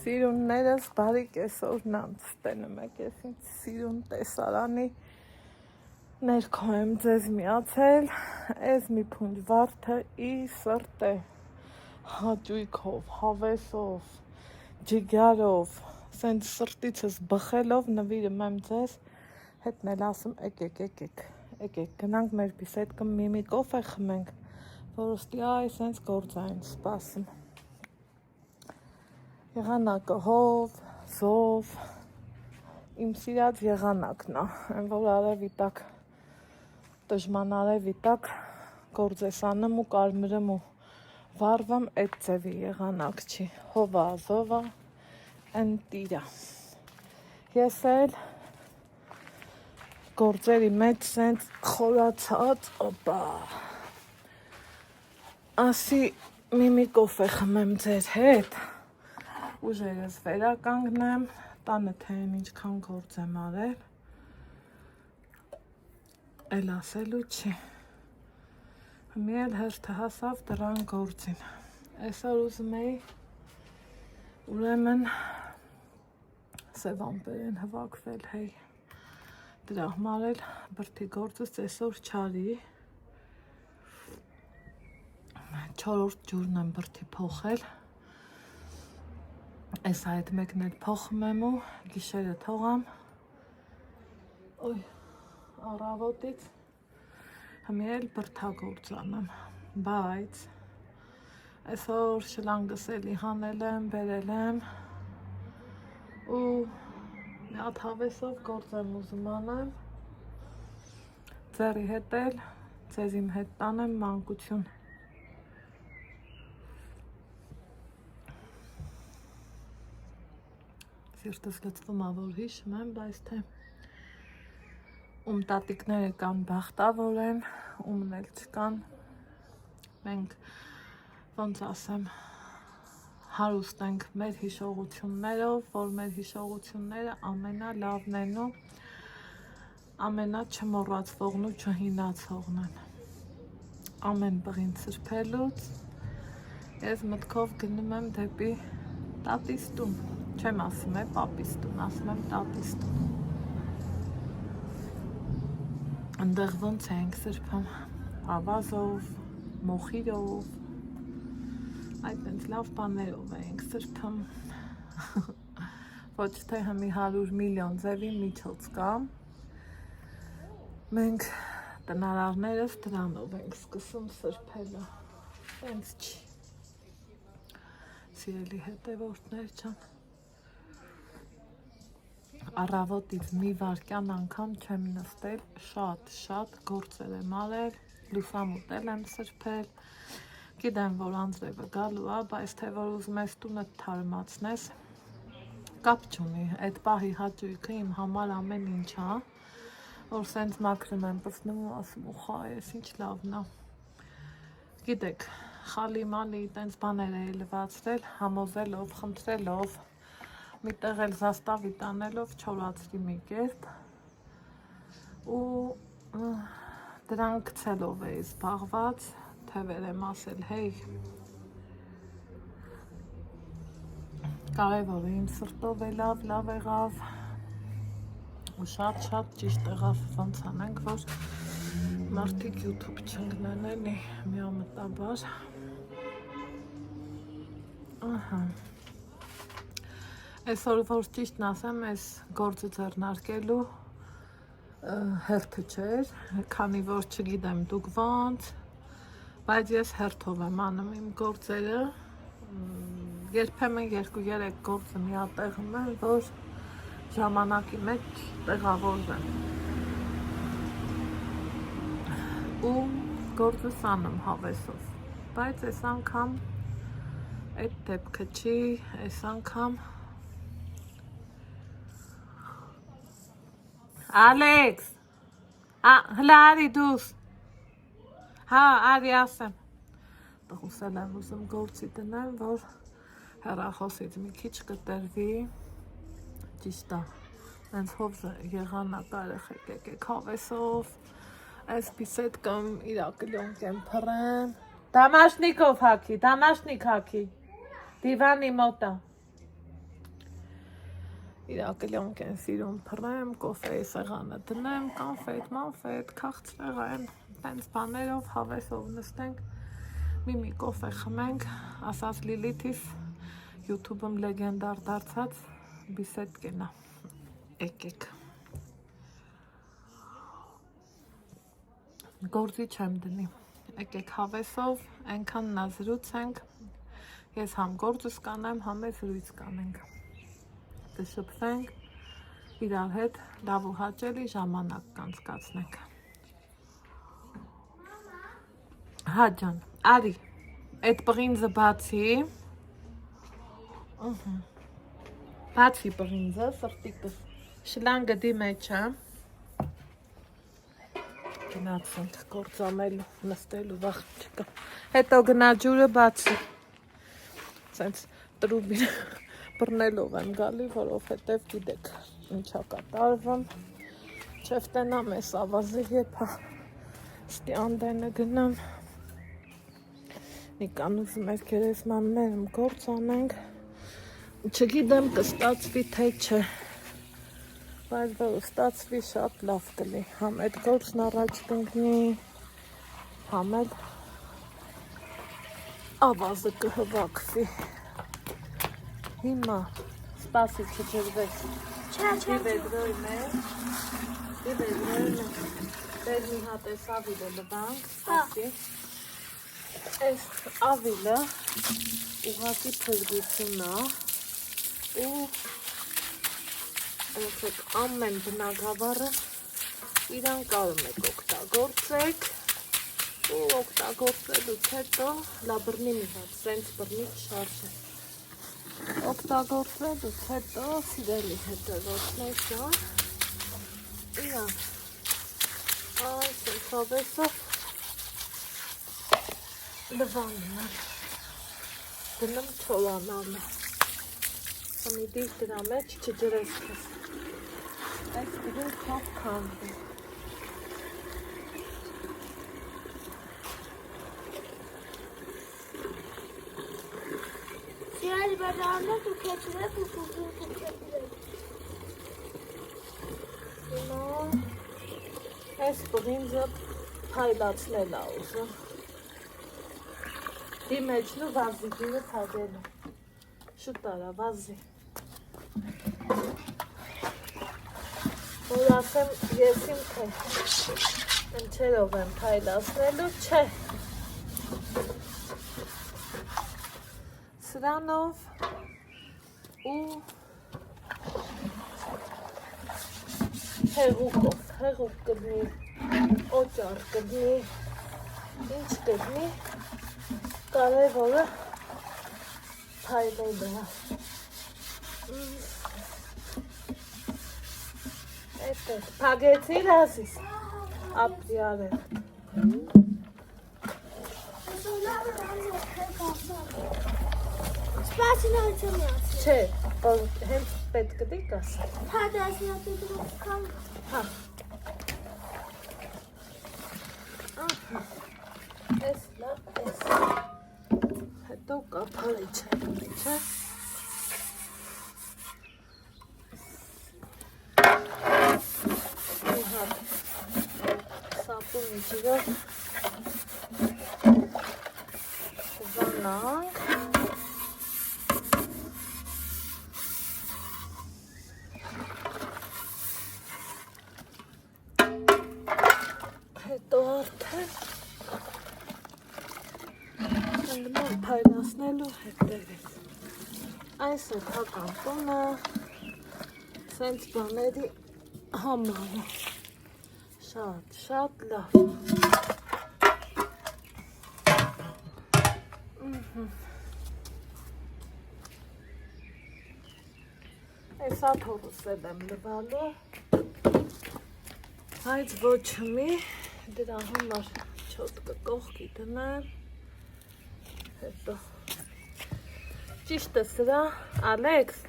Սիրուններս բարի կեսօրն անց տենում եք, ես ինձ սիրուն տեսարանի ներքո եմ ձեզ միացել, ես մի փունջ վարդը ի սրտե, հաճույքով, հավեսով, ջիգարով, սենց սրտիցս բխելով նվիրում եմ ձեզ, հետն էլ ասում եկեք, գնանք մեր բիսեդկը մի կոֆե խմենք, որոստի այ սենց գործային սպասում։ Եղանակը հով, զով, իմ սիրած եղանակն է, այն որ արևի տակ, տժման արևի տակ գործեսանում ու կարմրում ու վարվամ այդ ձևի եղանակ չի, հովա, զովա, են տիրա։ Ես էլ գործերի մեջ սենց խորացած, օպա, ասի մի կոֆե խմեմ ձեր հետ, ուժերս վերականգնեմ, տանը թե ինչքան գործ եմ արել, էլ ասելու չի, մի էլ հերթը հասավ դրան գործին, այսօր ուզում էի, ուրեմն սև ամպեր են հվակվել, հեյ, դրա համար էլ բրդի գործս այսօր չարի, 4-րդ ջուրն եմ բրդի փոխել, այս այդ մեկն էլ փոխում եմ ու գիշերը թողամ, առավոտից հմի էլ բրդագործ անեմ, բայց այսօր շլանգս էլի հանել եմ, բերել եմ ու մի հատ հավեսով գործ եմ ուզում անեմ, ձեռի հետ էլ ձեզ իմ հետ տանեմ մանկություն։ Սիրտս լծվում ա, որ հիշում եմ, բայց թե ում տատիկները կան բախտավոր են, ումն էլ չկան, մենք ոնց ասեմ, հարուստ ենք մեր հիշողություններով, որ մեր հիշողությունները ամենալավն են ու ամենաչմոռացվողն ու չհինացողն են։ Ամեն բղին սրբելուց ես մտքով գնում եմ դեպի տատիս տուն, չեմ ասում է պապիս տուն, ասում եմ տատիս տուն։ Ընդեղ ոնց ենք սրբում, ավազով, մոխիրով, այդ տենց լավ բաներով ենք սրբում, ոչ թե հմի 100 միլիոն ձևի միջոց կա, մենք տնարարներս դրանով ենք սկսում սրբելը, տենց չի, սիրելի հետևորդներ չան, առավոտից մի վարկյան անգամ չեմ նստել, շատ գործեր եմ արել, լուսամուտ եմ սրբել, գիտեմ, որ անձրևը գալու է, բայց թե որ ուզում ես տունդ թարմացնես, կապ չունի, այդ պահի հաճույքը իմ համար ամեն ինչ է, որ սենց մաքրում եմ պսնում ու ասում ու խա ես ինչ լավն է, գիտեք, խալի մալի տենց բաներ է լվացրել, համոզելով, խնդրելով, մի տեղ էլ զաստավի տանելով չորացրի մի կերպ ու դրան գցելով էի զբաղված, թևեր եմ ասել, հեյ, կարևորը իմ սրտով է լավ եղավ ու շատ ճիշտ եղավ, ոնց անենք, որ մարդիկ YouTube չընկնեն էլի, միամտաբար, այսօր որ ճիշտն ասեմ, այս գործը ձեռնարկելու հերթը չէր, քանի որ չգիտեմ դուք ոնց, բայց ես հերթով եմ անում իմ գործերը, երբեմն 2-3 գործը միատեղում եմ, որ ժամանակի մեջ տեղավորվեմ ու գործս անում հավեսով, բայց այս անգամ այդ դեպքը չի, այս անգամ Ալեքս, հլա արի դուս, հա արի ասեմ, տղուսել եմ ուզում գործի տնեմ, որ հեռախոսից մի քիչ կտրվի, ճիշտ է, նենց հով եղանակ արեխեք եկեք հավեսով, այս բիսեդկամ իրակլյոնք եմ փռեմ, դամաշնիկով հաքի, դիվանի մոտա, իրակելյոնք են սիրում փռեմ, կոֆեի սեղանը դնեմ, կանֆետ, մանֆետ, քաղցրեղեն, տենց բաներով հավեսով նստենք, մի կոֆե խմենք, ասաց Լիլիթիս, YouTube-ում լեգենդար դարձած Բիսեդկենա, եկեք։ Գործի չեմ դնի, եկեք հավեսով, այնքան նա զրուցենք, ես համ գործս կանեմ, համ է զրույց կանենք, կշփվենք, իրար հետ լավ ու հաճելի ժամանակ կանցկացնենք։ Հա ջան, արի, այդ պղինձը բացի, բացի պղինձը, սրտիկս, շլանգը դի մեջ է, գնացենք գործամելու, նստելու վախ չկա, հետո գնա ջուրը բացի, սենց տրուբին բռնելով եմ գալի, որովհետև գիտեք ինչա կատարվում, չեվտենամ ես ավազի եփա, ստի անդենը գնամ, նիկան ուզում էր գերեզմաններում գործ անենք, չգիտեմ կստացվի թե չէ, բայց որ ստացվի շատ լավ կլի, համ այդ գործն առաջ կընկնի, համ էլ ավազը կհվակվի, հիմա սպասի չջրվես, դիվեդրոյն է, դեր մի հատ ես ավիլը լվանք, սպասի, ես ավիլը ուղղակի փզգություն է ու ամեն բնակավարը իրան կարում եք օգտագործեք ու օգտագործելուց հետո լաբրնի մի հատ սենց բրնից շարժը օգտագործելուց հետո սիրելի հետևորդներ իրան այս ընթավեսով լվանում դնում չոլանալը Համիդի դրա մեջ չջրես քեզ Այս գիրում քավ քանդի Սիրալի բաժանով ու քեչրեք ու քեչրեք Հիմա այս բղինձը փայլացնել է ուզում Դի մեջնու վազի գիրը թագելու Շուտ արա վազի Որ ասեմ ես իմ թե ընչերով եմ փայլացնելու, չէ Սրանով ու հեղուկ կդնի, օճար կդնի, ինչ կդնի, կարևորը փայլելը Փագեցիր ասիս, ապրիար է Սպասի նորություն միացի Չէ, հենց պետք կդի կասա Հա դասնատի դրոց կան Հա Ես լավ ես Հետո կապարի չէ Սապունի ջրով Զանանք Հետո արդեն Հանգման փայլացնելու հետևից Այս է թական տունը Սենց բաների համարը Շատ լավ Այս աթորս եմ լվալու Այդ ոչ մի դրա համար չոտկը կողքի դնեմ Հետո Ճիշտը սրա Ալեքս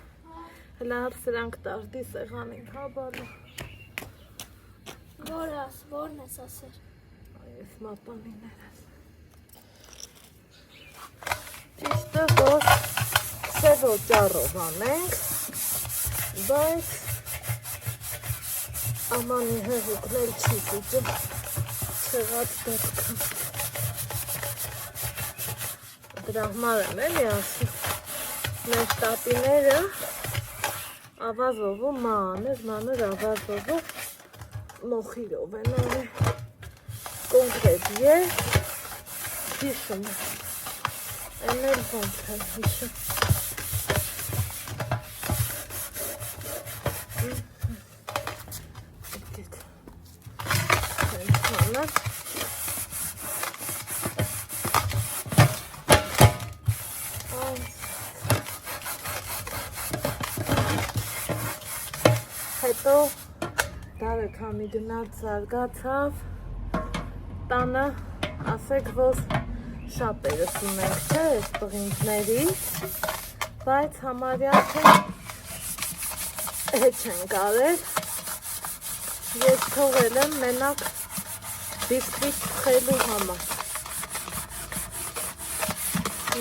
Հլար սրանք տարդի սեղանին հավալու Որն ես ասեր Այս մատանիներ ես Ճիշտը որ սև օճառով անենք Բայց ամանի հեղուկնել չի դիճում չեղած դեպքը դրա համար եմ էլի ասում մեր տապիները ավազովու մանր ավազովու մոխիրով են արել կոնկրետ ես հիշում եմ էլ ոնց եմ հիշում հետո դարեքամի գնաց զարգացավ տանը ասեք որ շապերս ունենք չէ այս պղինքներից բայց համարյա թե հետ չենք արել ես թողել եմ մենակ բիսկվիտ թխելու համար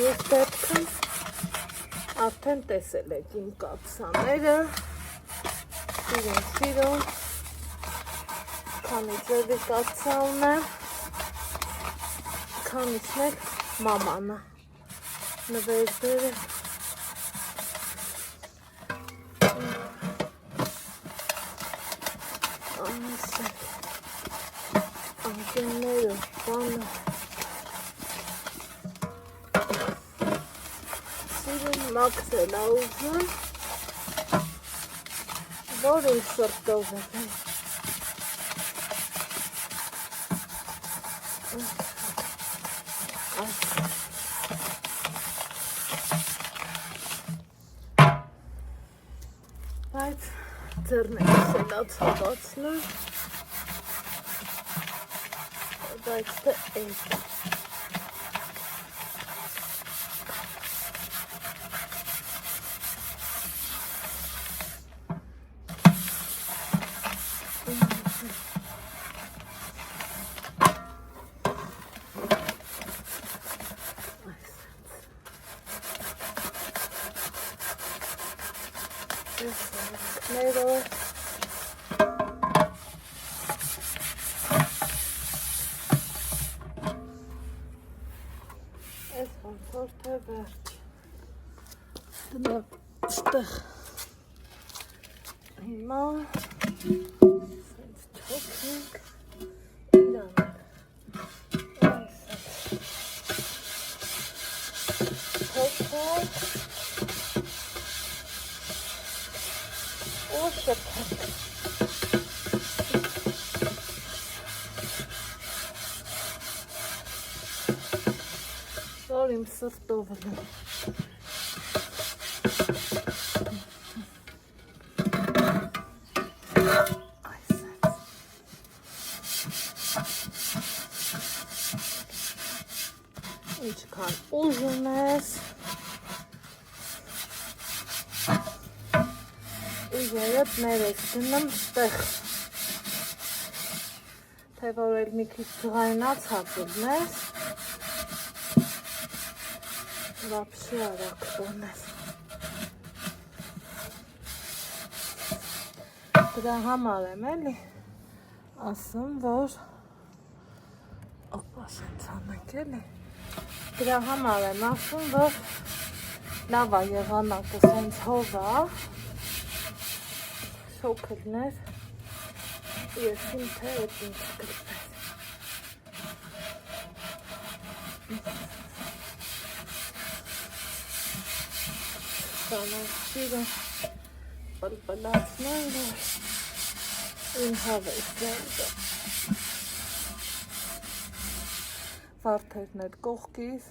ես դեպքն արդեն տեսել եք իմ կաթսաները Սիրուն, քանի ձևի կաթսա ունեմ, քանիսն էլ մամանը նվերդերը անկենները, բանը Սիրուն մաքսել աուզում որ իմ սրտով է բայց ձեռներս էլ ացավացնում բայց թե էս Այս ոնց թե վերջ դնա ստեղ հիմա սենց թոքենք իրան թոքենք ու շփենք որ իմ սրտով եմ ինչքան ուժում ես ուժերդ ներես դնում ստեղ թե որ էլ մի քիչ ձղայնացած ելնես Вообще արագ տոնես դրա համար եմ էլի ասում որ օպա սենց անենք էլի դրա համար եմ ասում որ լավ է եղանակը սենց հով է շոքրներ ես իմ թե էտ ինձ կրպես Սանասիրը պլպլացները իմ հավեսները վարդերն էլ կողքիս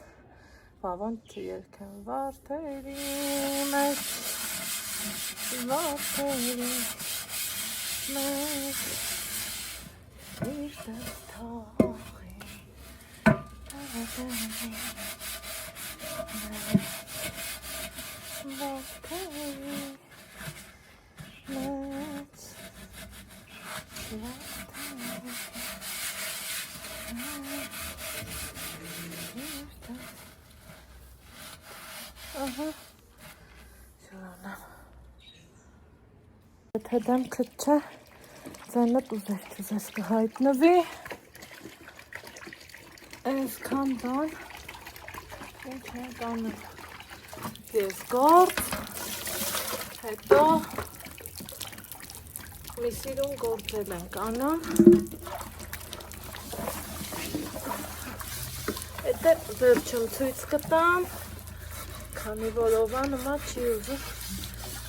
վավանք չերքեմ վարդերի մեջ վարդերի մեջ իրտս թողի տավատանի վարդերի մեջ Ահա, շանամ Եթե դեմքը չէ, ձենը ուզես կհայտնվի, այսքան բան, ինչ ենք անում, ես գործ, հետո մի սիրուն գործել ենք անում, հետո վերջում ցույց կտամ, քանի որ Օվանումա չի ուզում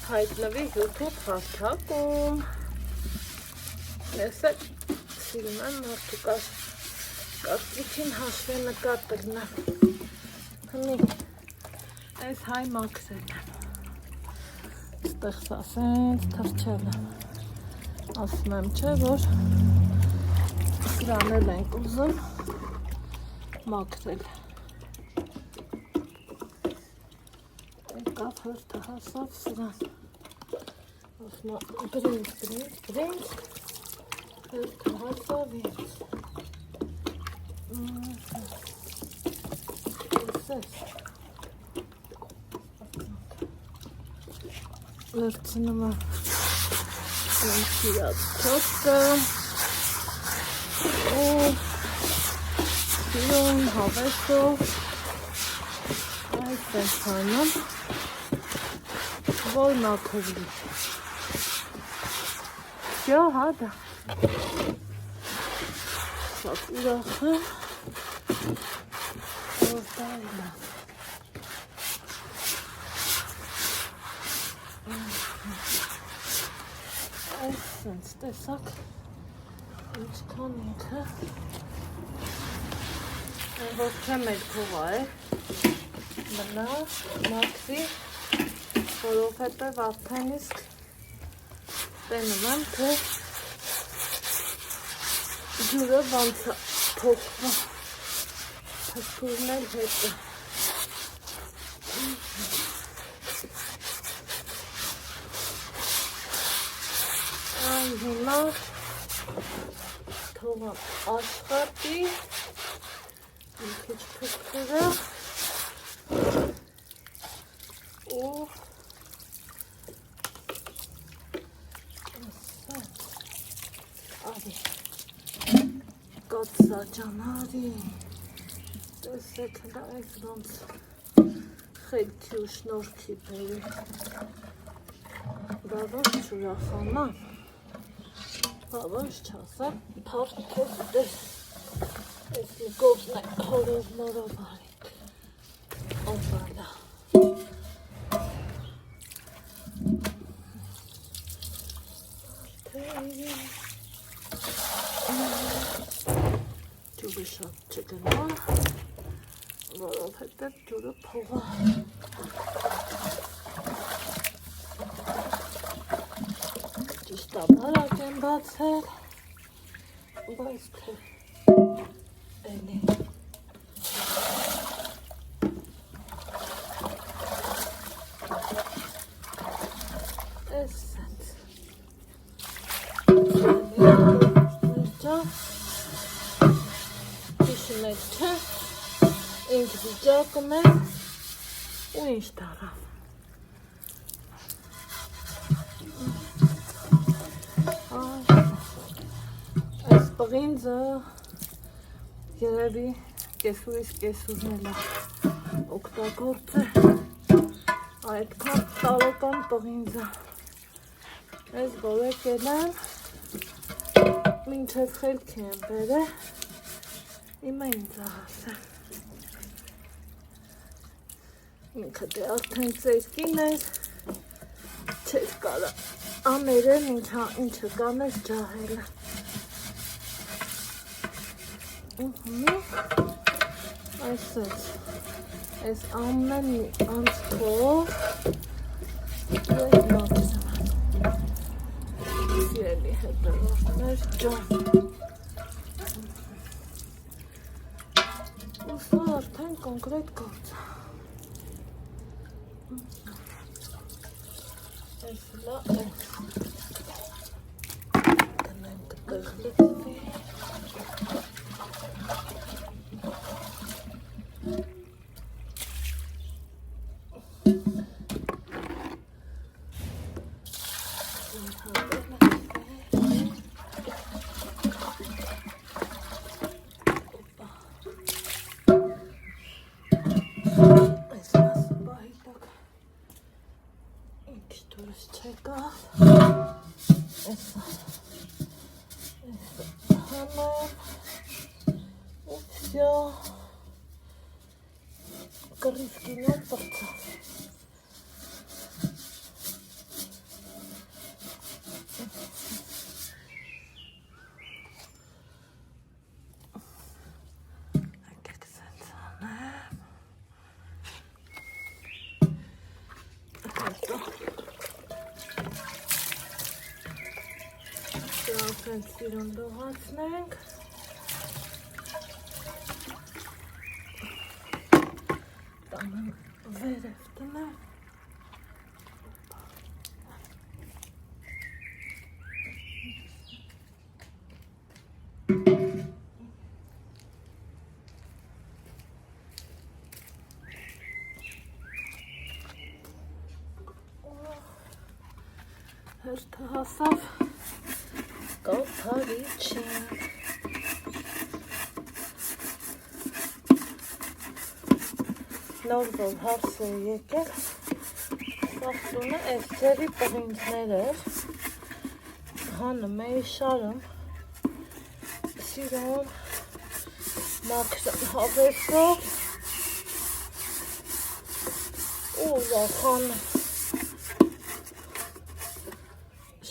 հայտնվի YouTube հարթակում, ես էլ սիրում եմ մարդու կարծիքին հաշվի նկատելն եմ, այս հայ մաքսել եմ, ստեղ սասենց թրջել եմ, ասում եմ չէ, որ սրանել ենք ուզում մաքրել, եկավ հրդը հասավ սրան, ասում եմ բրինք, հրդը հասավ ինձ, վերցնում եմ իրաց թոքը ու սիրուն հավեսով այս ենք անում, որ մաքրվի։ Всё, հադա։ Շատ ուրախ եմ, որ դա լավ։ Այսինչ, տեսակ, ինչքան ինքը, որ չեմ էլ թողա է, մնա, մաքրի, որովհետև արդեն իսկ տենում եմ, թե ջուրը ոնց է փոխվում, փշուրներ հետը։ Հիմա թողամ աշխատի, մի քիչ փոքրը ու արի կացա ճանարի, տեսեք հլա այս ոնց խելքի ու շնորքի բերի, բա ոչ չուրախանամ, Բավանց չասա, պարդքես դես, ես մի կովն է հորով մորով արիք, օպալա, ջուրը շատ չգնա, որով հետև ջուրը փողա, Բարակ եմ բացել, բայց թե էլի ես սենց ներջա հիշում եք չէ ինք վիճակում է ու ինչ տարավ Պղինձը երևի կեսուրից կեսուրն է օգտագործ է այդքան տարեկան պղինձը ես գորեկել եմ մինչև խելքի եմ բերել իմը ինձ հասել ինքը դե արդեն ծերկին էր չես կարա աներել ինչը կանես ջահելը Այսպես, այս ամեն մի անցքով ես մաքսում եմ սիրելի հետևորդներ ջան ու սա արդեն կոնկրետ գործ այս լա այս տնենք տեղ լծվի Все. Корейский нет порца. Սիրուն լողացնենք, տանեմ վերև տնեմ, հերթը հասավ Կոփարիչին նոր որ հարս է եկել սախտունը այս ձերի պղինքներ էր հանում էի շարում սիրում մաքրում հավեսով ու վախանում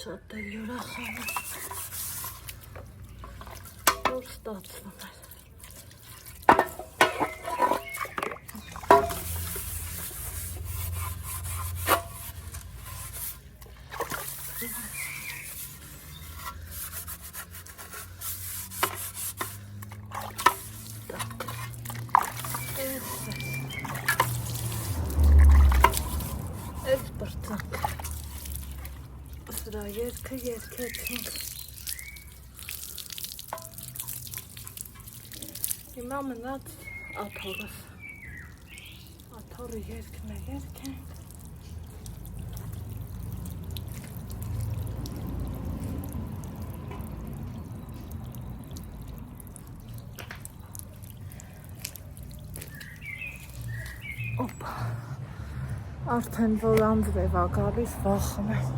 շատ է յուրախանում որ ստացվում էր Այս բրծանք սրա երկը երկեցինք հիմա մնաց աթորս աթորը երկն է երկենք Օպա արդեն որ անձրև ա գալիս վախում եմ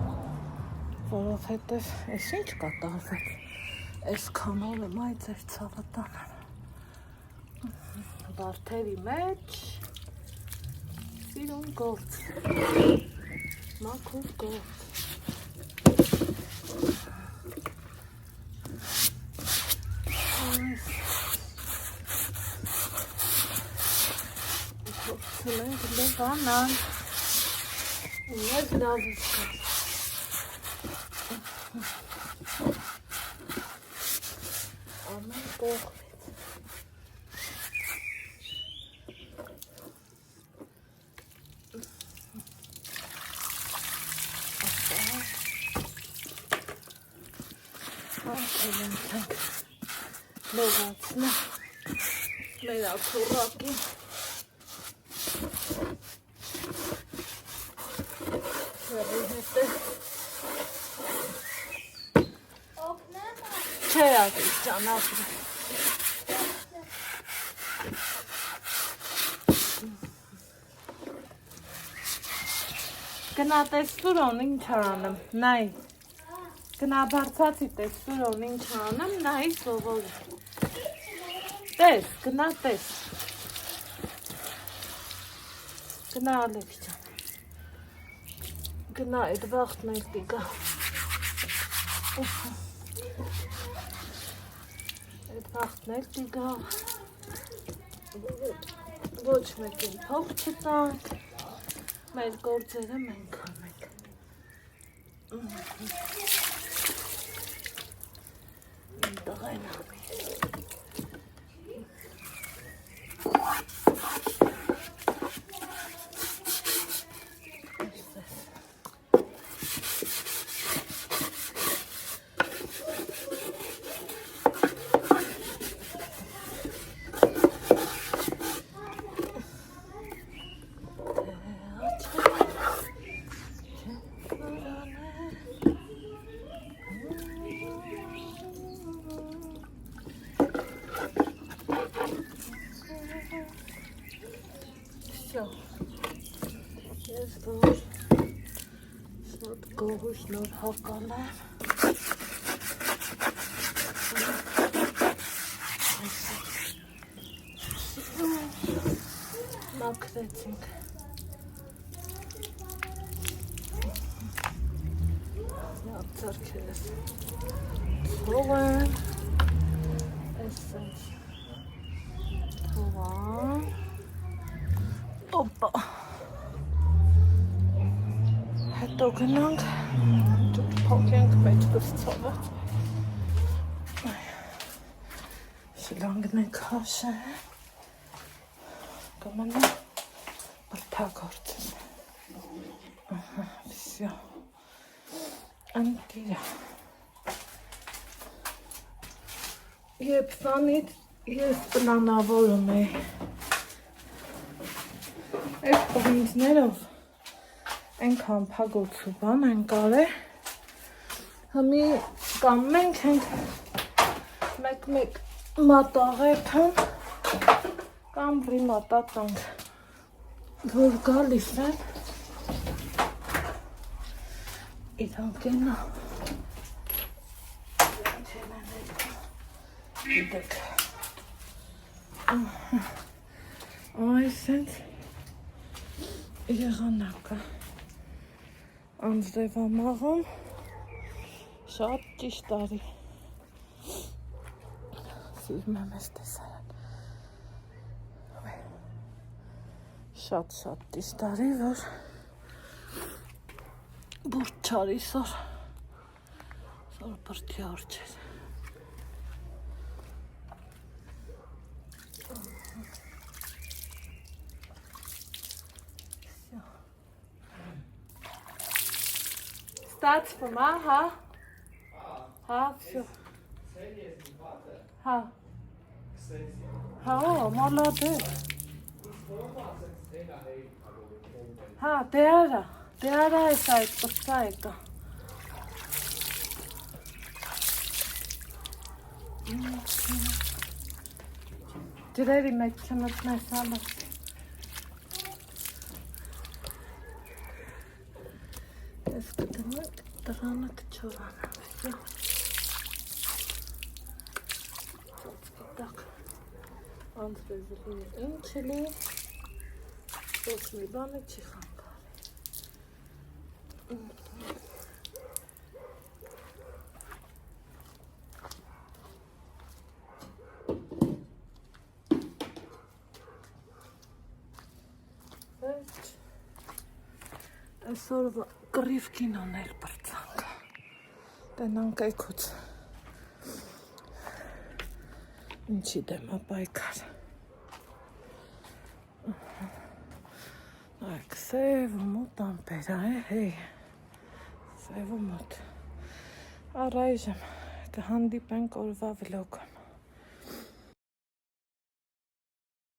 որովհետև ես ինչ կատարվեց այսքան օր եմ այ ձեր ցավը տանեմ վարդերի մեջ սիրուն գործ մաքուր գործ Մենք լավանան Ես լավ իսկա Ամեն կողմից Ահա ենք լողացնը մեր աթոռակին Չէ ատիս ճան ապրի Գնա տեստուրոն ինչ անեմ, նայ Գնա բարձացի տեստուրոն ինչ անեմ, նայ սովորի Տես, գնա տես Գնա ալեքս ճան Գնա այդ վաղթն էլ տիգա Այդ վաղթն էլ տիգա Ոչ մեկին փող չտանք Մեր գործերը մենք անենք Իմ տղեն ամի Ոտ գողուշ նոր հակալ է։ Մաքրեցինք։ Ձեռքերս թող են, էսենց թողան, օպա, հետո գնանք, ջուր փոքենք մեջքս ծավաց, շլանգն է քաշը, կմնա բրդագործս, վիսյո, անտիրա, երբ վանից ես պլանավորում էի, այդ պղինձներով այնքան փագոցու բան են կարել, հմի կամ մենք ենք մեկ մատաղեթան կամ ռիմատատանք, որ գալիս են իրանք ենա գիտեք այս ենք եղանակը անձրևամաղում շատ ճիշտ արի սիրում եմ ես տեսարան շատ ճիշտ արի որ բուրդ չարի սոր բրդի արջեր Ստացվում, հա? Հա, всё. Հա. Հա, մոլոդես. Հա, դե արա էս այդ պսա եկա. Ջրերի մեջ չմտնես հալը. Ես կդնակ դրանը կչորանա, վիսյո. Ծածկիտակ անձրեզլին ինչ էլի, ոչ մի բանը չի խանգարի. Այսօր կռիվ կինոներ բրծանք, տենանք այքուց, ինչի դեմա պայքար, այք սև ու մոտ ամպերա է, հեյ, սև ու մոտ, առայժմ կհանդիպենք օրվա վլոգը,